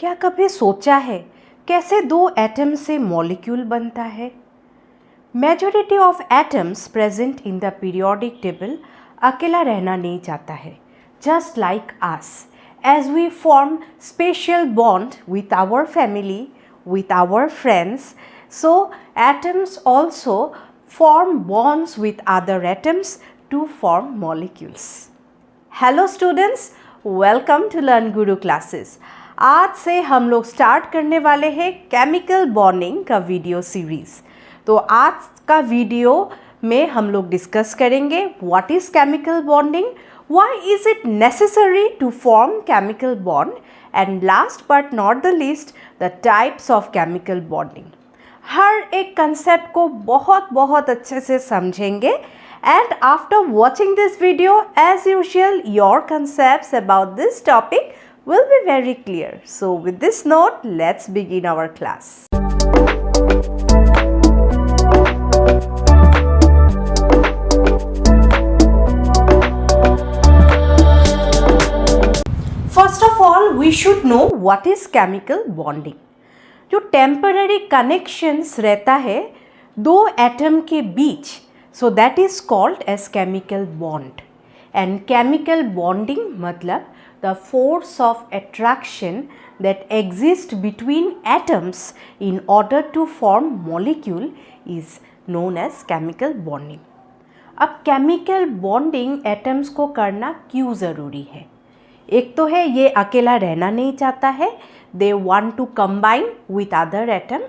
क्या कभी सोचा है कैसे दो एटम से मॉलिक्यूल बनता है? Majority of atoms present in the periodic table अकेला रहना नहीं चाहता है, just like us, as we form special bond with our family, with our friends. So atoms also form bonds with other atoms to form molecules. Hello students, welcome to Learn Guru classes. आज से हम लोग start करने वाले हैं chemical bonding का video series. तो आज का वीडियो में हम लोग डिस्कस करेंगे what is chemical bonding, why is it necessary to form chemical bond, and last but not the least the types of chemical bonding. हर एक कंसेप्ट को बहुत अच्छे से समझेंगे and after watching this video, as usual, your concepts about this topic will be very clear. So with this note, let's begin our class. First of all, we should know what is chemical bonding. जो temporary connections रहता है दो atom के बीच, so that is called as chemical bond. And chemical bonding मतलब the force of attraction that exist between atoms in order to form molecule is known as chemical bonding. अब chemical bonding atoms को करना क्यों ज़रूरी है? एक तो है ये अकेला रहना नहीं चाहता है, they want to combine with other atom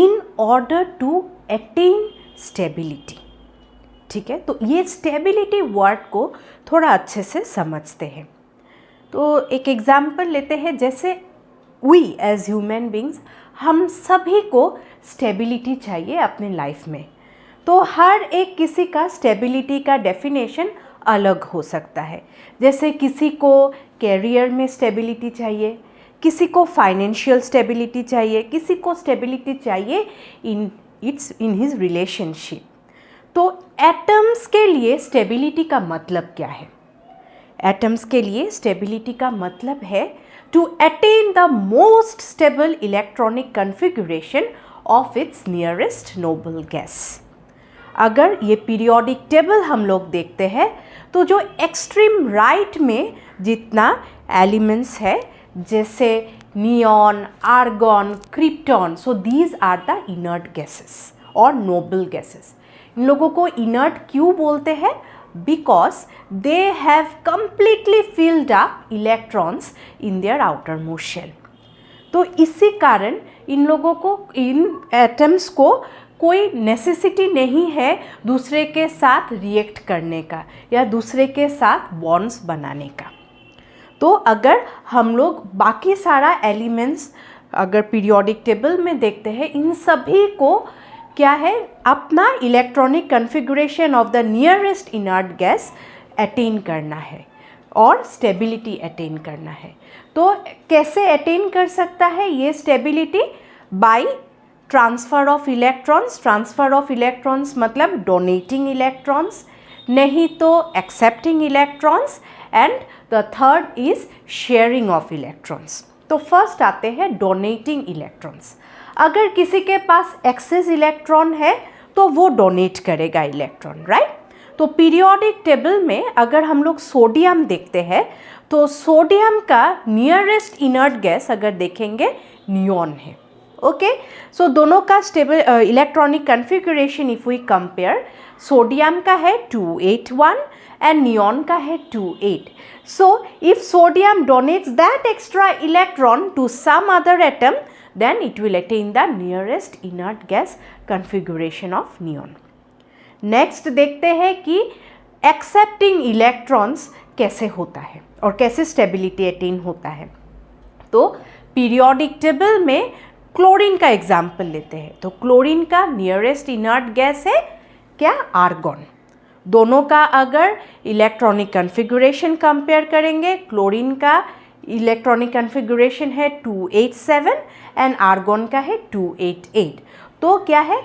in order to attain stability. ठीक है, तो ये stability वर्ड को थोड़ा अच्छे से समझते हैं. तो एक एग्जाम्पल लेते हैं, जैसे we as human beings, हम सभी को stability चाहिए अपने लाइफ में. तो हर एक किसी का stability का डेफिनेशन अलग हो सकता है. जैसे किसी को कैरियर में स्टेबिलिटी चाहिए, किसी को फाइनेंशियल स्टेबिलिटी चाहिए, किसी को स्टेबिलिटी चाहिए इन हिज रिलेशनशिप. तो एटम्स के लिए स्टेबिलिटी का मतलब क्या है? एटम्स के लिए स्टेबिलिटी का मतलब है to attain the most stable electronic configuration of its nearest noble gas. अगर ये पीरियोडिक टेबल हम लोग देखते हैं तो जो एक्सट्रीम राइट में जितना एलिमेंट्स है, जैसे neon, argon, krypton, so these are the inert gases और नोबल गैसेस. इन लोगों को इनर्ट क्यों बोलते हैं? Because they have completely filled up electrons in their outermost shell. तो इसी कारण इन लोगों को, इन एटम्स को कोई नेसेसिटी नहीं है दूसरे के साथ रिएक्ट करने का या दूसरे के साथ बॉन्ड्स बनाने का. तो अगर हम लोग बाकी सारा एलिमेंट्स अगर पीरियोडिक टेबल में देखते हैं, इन सभी को क्या है, अपना electronic configuration of the nearest inert gas attain करना है और स्टेबिलिटी अटेन करना है. तो कैसे अटेन कर सकता है ये stability? By transfer of electrons. Transfer of electrons मतलब डोनेटिंग इलेक्ट्रॉन्स, नहीं तो accepting electrons, and the third is sharing of electrons. तो फर्स्ट आते हैं डोनेटिंग इलेक्ट्रॉन्स. अगर किसी के पास एक्सेस इलेक्ट्रॉन है तो वो डोनेट करेगा इलेक्ट्रॉन, राइट? तो पीरियोडिक टेबल में अगर हम लोग सोडियम देखते हैं तो सोडियम का नियरेस्ट इनर्ट गैस अगर देखेंगे नियॉन है. ओके, सो दोनों का stable electronic configuration if we compare, sodium का है 281 एंड नियॉन का है 28. So if sodium donates that extra electron to some other atom, then it will attain the nearest inert gas configuration of neon. Next देखते हैं कि accepting electrons कैसे होता है और कैसे स्टेबिलिटी अटेन होता है. तो पीरियोडिक टेबल में क्लोरीन का एग्जाम्पल लेते हैं. तो क्लोरीन का नियरेस्ट इनर्ट गैस है क्या? आर्गॉन. दोनों का अगर इलेक्ट्रॉनिक कन्फिगरेशन कंपेयर करेंगे, क्लोरीन का इलेक्ट्रॉनिक कन्फिगरेशन है 287 एंड आर्गॉन का है 288. तो क्या है,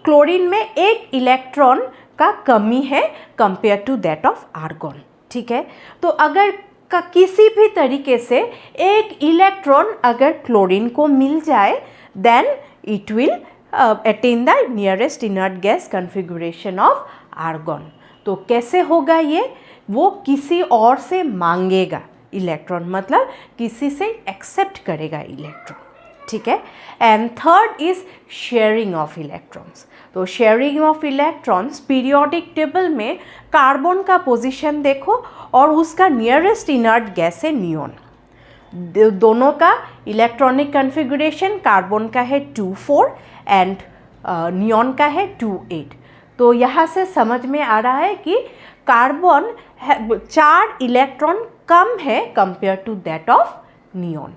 क्लोरीन में एक इलेक्ट्रॉन का कमी है compare to that of argon. ठीक है, तो अगर किसी भी तरीके से एक इलेक्ट्रॉन अगर क्लोरीन को मिल जाए then it will attain the nearest inert gas configuration of argon. तो कैसे होगा ये, वो किसी और से मांगेगा इलेक्ट्रॉन, मतलब किसी से एक्सेप्ट करेगा इलेक्ट्रॉन, ठीक है। And third is sharing of electrons. तो sharing of electrons periodic table में कार्बन का पोजीशन देखो और उसका नियरेस्ट इनर्ट गैस है नियॉन। दोनों का इलेक्ट्रॉनिक कॉन्फ़िगरेशन, कार्बन का है 2,4 एंड नियॉन का है 2,8। तो यहाँ से समझ में आ रहा है कि कार्बन 4 इलेक्ट्रॉन कम है compare to that of neon.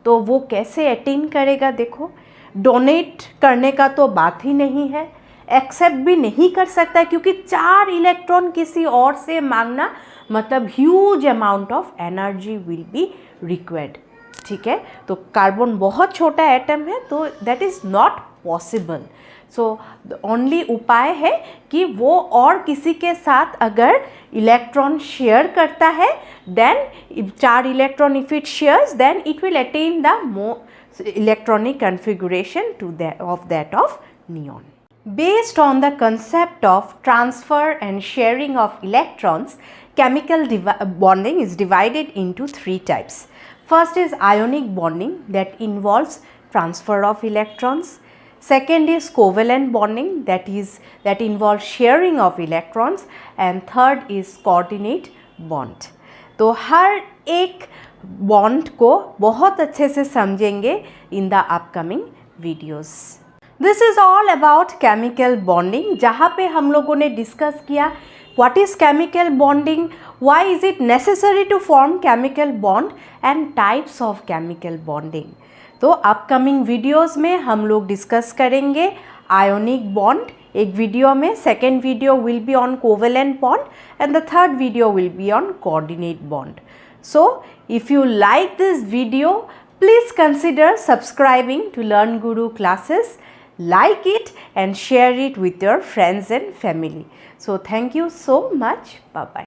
तो वो कैसे अटेन करेगा, देखो डोनेट करने का तो बात ही नहीं है, एक्सेप्ट भी नहीं कर सकता क्योंकि 4 इलेक्ट्रॉन किसी और से मांगना मतलब huge amount of energy will be required, ठीक है। तो कार्बन बहुत छोटा एटम है तो that is not possible. So only उपाय है कि वो और किसी के साथ अगर इलेक्ट्रॉन शेयर करता है then 4 electron if it shares then it will attain the electronic configuration of that of neon. Based on the concept of transfer and sharing of electrons, chemical bonding is divided into 3 types. First is ionic bonding that involves transfer of electrons. Second is covalent bonding that involves sharing of electrons, and third is coordinate bond. तो हर एक bond को बहुत अच्छे से समझेंगे in the upcoming videos. This is all about chemical bonding, जहाँ पे हम लोगों ने डिस्कस किया what is chemical bonding, why is it necessary to form chemical bond and types of chemical bonding. तो अपकमिंग वीडियोस में हम लोग डिस्कस करेंगे आयोनिक बॉन्ड एक वीडियो में, second video will be on covalent bond and the third video will be on coordinate bond. So if you like this video, please consider subscribing to Learn Guru classes, like it and share it with your friends and family. So thank you so much. Bye bye.